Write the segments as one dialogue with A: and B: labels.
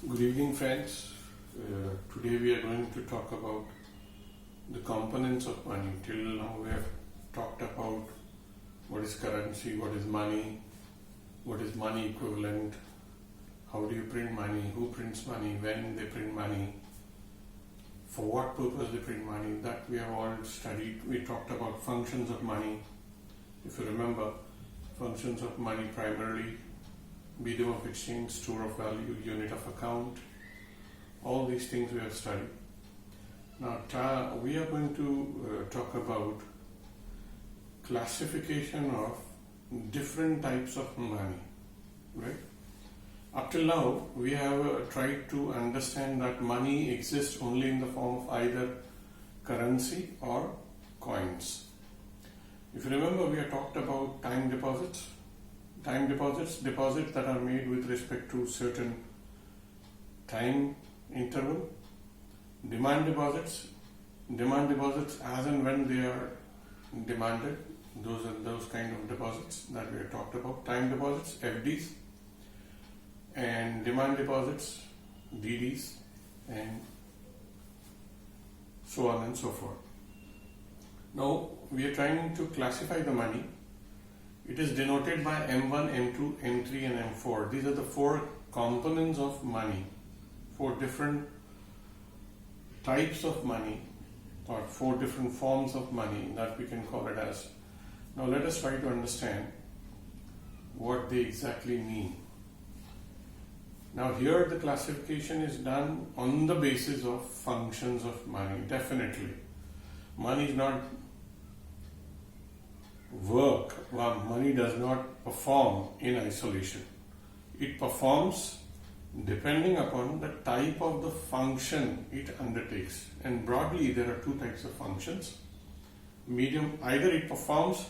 A: Good evening, friends. Today we are going to talk about the components of money. Till now, we have talked about what is currency, what is money equivalent, how do you print money, who prints money, when they print money, for what purpose they print money. That we have all studied. We talked about functions of money. If you remember, functions of money primarily medium of exchange, store of value, unit of account, all these things we have studied. Now we are going to talk about classification of different types of money, right? Up till now we have tried to understand that money exists only in the form of either currency or coins. If you remember, we have talked about time deposits that are made with respect to certain time interval, demand deposits as and when they are demanded. Those are those kind of deposits that we have talked about. Time deposits, FDs, and demand deposits, DDs, and so on and so forth. Now we are trying to classify the money. It is denoted by M1, M2, M3 and M4. These are the four components of money, four different types of money, or four different forms of money that we can call it as. Now let us try to understand what they exactly mean. Now here the classification is done on the basis of functions of money. Definitely. Money is not work. Money does not perform in isolation. It performs depending upon the type of the function it undertakes. And broadly, there are two types of functions. Either it performs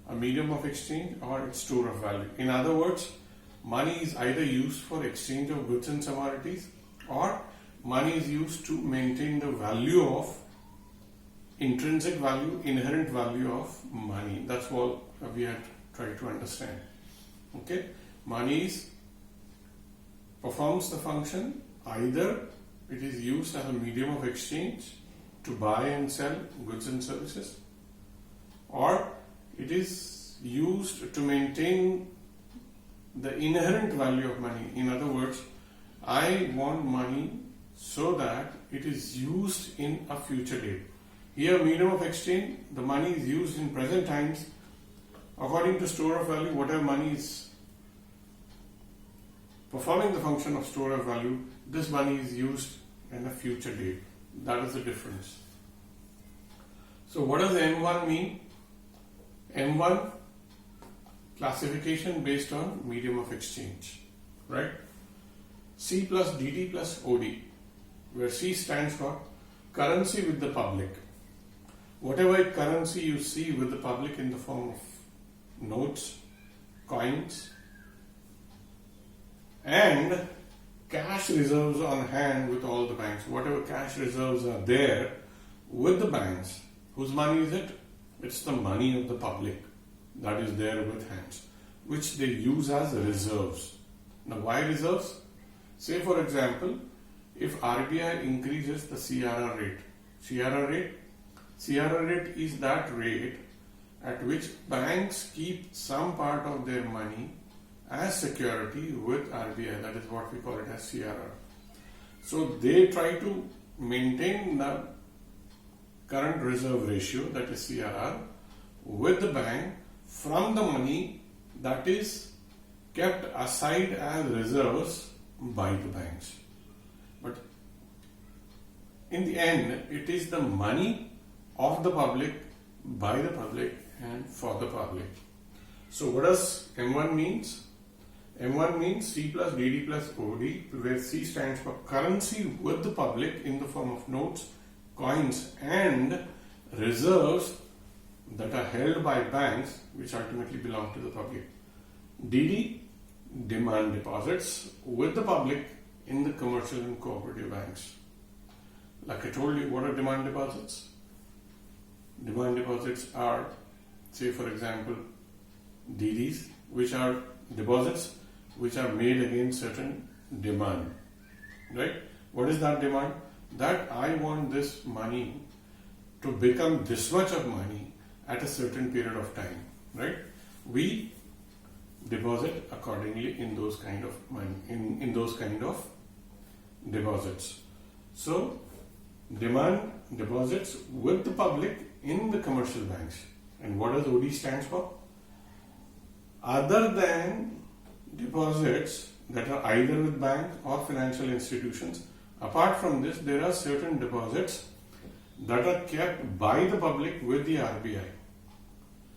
A: a medium of exchange or its store of value. In other words, money is either used for exchange of goods and commodities, or money is used to maintain the value of intrinsic value, inherent value of money. That's all we have tried to understand. Okay, money performs the function, either it is used as a medium of exchange to buy and sell goods and services, or it is used to maintain the inherent value of money. In other words, I want money so that it is used in a future date. Here, medium of exchange, the money is used in present times. According to store of value, whatever money is performing the function of store of value, this money is used in a future date. That is the difference. So what does M1 mean? M1, classification based on medium of exchange, right? C plus DD plus OD, where C stands for currency with the public. Whatever currency you see with the public in the form of notes, coins, and cash reserves on hand with all the banks. Whatever cash reserves are there with the banks, whose money is it? It's the money of the public that is there with hands, which they use as reserves. Now, why reserves? Say, for example, if RBI increases the CRR rate, CRR rate is that rate at which banks keep some part of their money as security with RBI. That is what we call it as CRR. So they try to maintain the current reserve ratio, that is CRR, with the bank from the money that is kept aside as reserves by the banks. But in the end, it is the money of the public, by the public, and for the public. So what does M1 means? M1 means C plus DD plus OD, where C stands for currency with the public in the form of notes, coins, and reserves that are held by banks, which ultimately belong to the public. DD, demand deposits with the public in the commercial and cooperative banks. Like I told you, what are demand deposits? Demand deposits are, say for example, DDs, which are deposits which are made against certain demand. right? What is that demand? That I want this money to become this much of money at a certain period of time, right? We deposit accordingly in those kind of money, in those kind of deposits. So demand deposits with the public in the commercial banks. And what does OD stands for? Other than deposits that are either with banks or financial institutions, apart from this, there are certain deposits that are kept by the public with the RBI.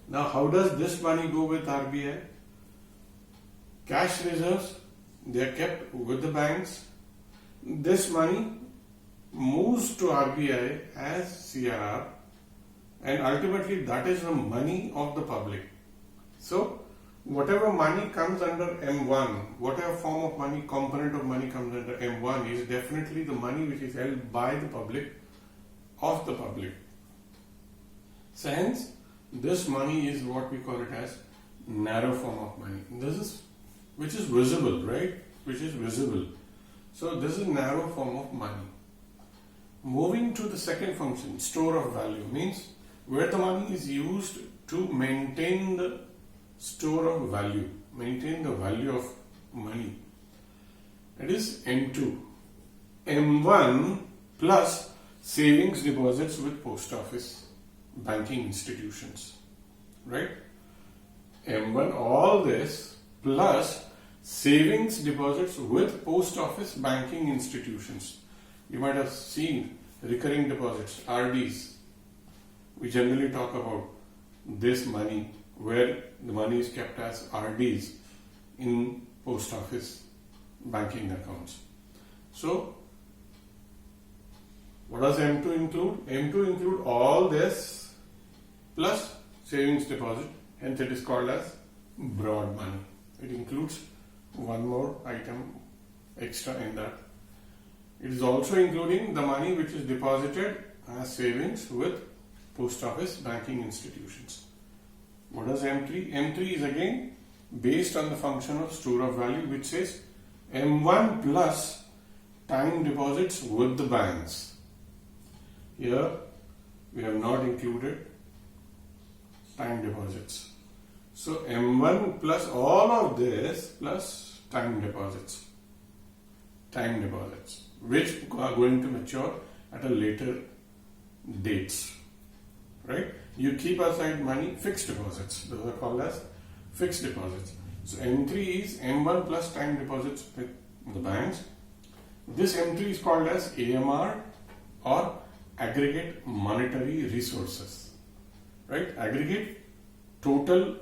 A: Now, how does this money go with RBI? Cash reserves, they are kept with the banks. This money moves to RBI as CRR, and ultimately that is the money of the public. So, whatever money comes under M1, whatever form of money, component of money comes under M1 is definitely the money which is held by the public, of the public. So hence, this money is what we call it as narrow form of money. This is, which is visible, right? Which is visible. So this is narrow form of money. Moving to the second function, store of value, means where the money is used to maintain the store of value, maintain the value of money. It is M2. M1 plus savings deposits with post office banking institutions, right? M1, all this plus savings deposits with post office banking institutions. You might have seen recurring deposits, RDs. We generally talk about this money where the money is kept as RDs in post office banking accounts. So, what does M2 include? M2 include all this plus savings deposit, hence it is called as broad money. It includes one more item extra in that. It is also including the money which is deposited as savings with post office banking institutions. What does M3? M3 is again based on the function of store of value, which says M1 plus time deposits with the banks. Here we have not included time deposits. So M1 plus all of this plus time deposits. Time deposits, which are going to mature at a later dates. Right? You keep aside money, fixed deposits. Those are called as fixed deposits. So M3 is M1 plus time deposits with the banks. This M3 is called as AMR or aggregate monetary resources. Right? Aggregate total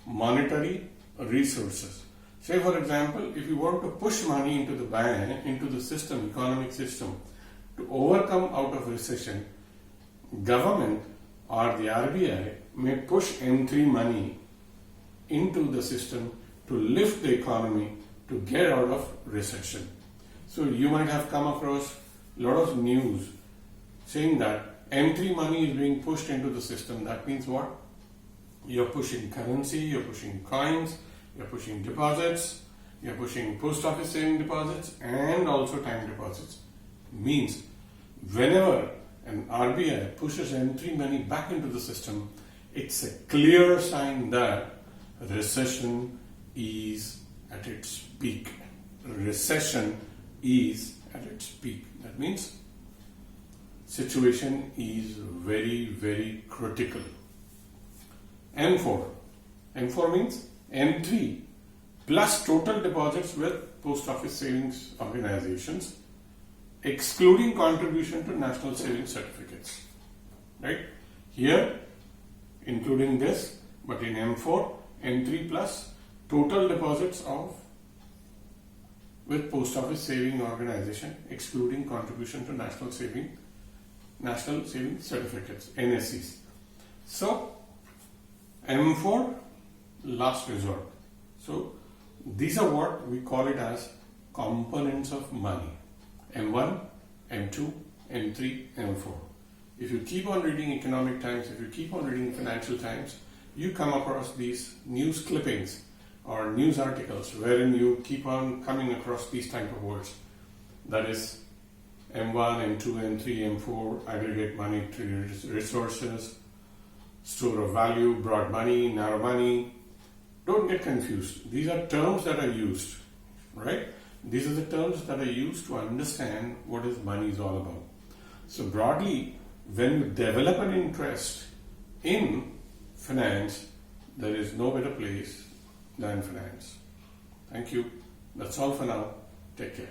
A: monetary resources. Say for example, if you want to push money into the bank, into the system, economic system, to overcome out of recession, government or the RBI may push M3 money into the system to lift the economy to get out of recession. So you might have come across a lot of news saying that M3 money is being pushed into the system. That means what? You're pushing currency, you're pushing coins, you're pushing deposits, you're pushing post office saving deposits and also time deposits. Means whenever an RBI pushes M3 money back into the system, it's a clear sign that recession is at its peak. Recession is at its peak. That means situation is very, very critical. M4. M4 means M3 plus total deposits with post office savings organizations, excluding contribution to national savings certificates. Right? Here, including this, but in M4, M3 plus total deposits of with post office saving organization, excluding contribution to national saving certificates, NSCs. So, M4, last resort. So, these are what we call it as components of money. M1, M2, M3, M4. If you keep on reading Economic Times, if you keep on reading Financial Times, you come across these news clippings or news articles wherein you keep on coming across these type of words. that is M1, M2, M3, M4, aggregate monetary resources, store of value, broad money, narrow money. Don't get confused. These are terms that are used, right? These are the terms that are used to understand what is money is all about. So broadly, when you develop an interest in finance, there is no better place than finance. Thank you. That's all for now. Take care.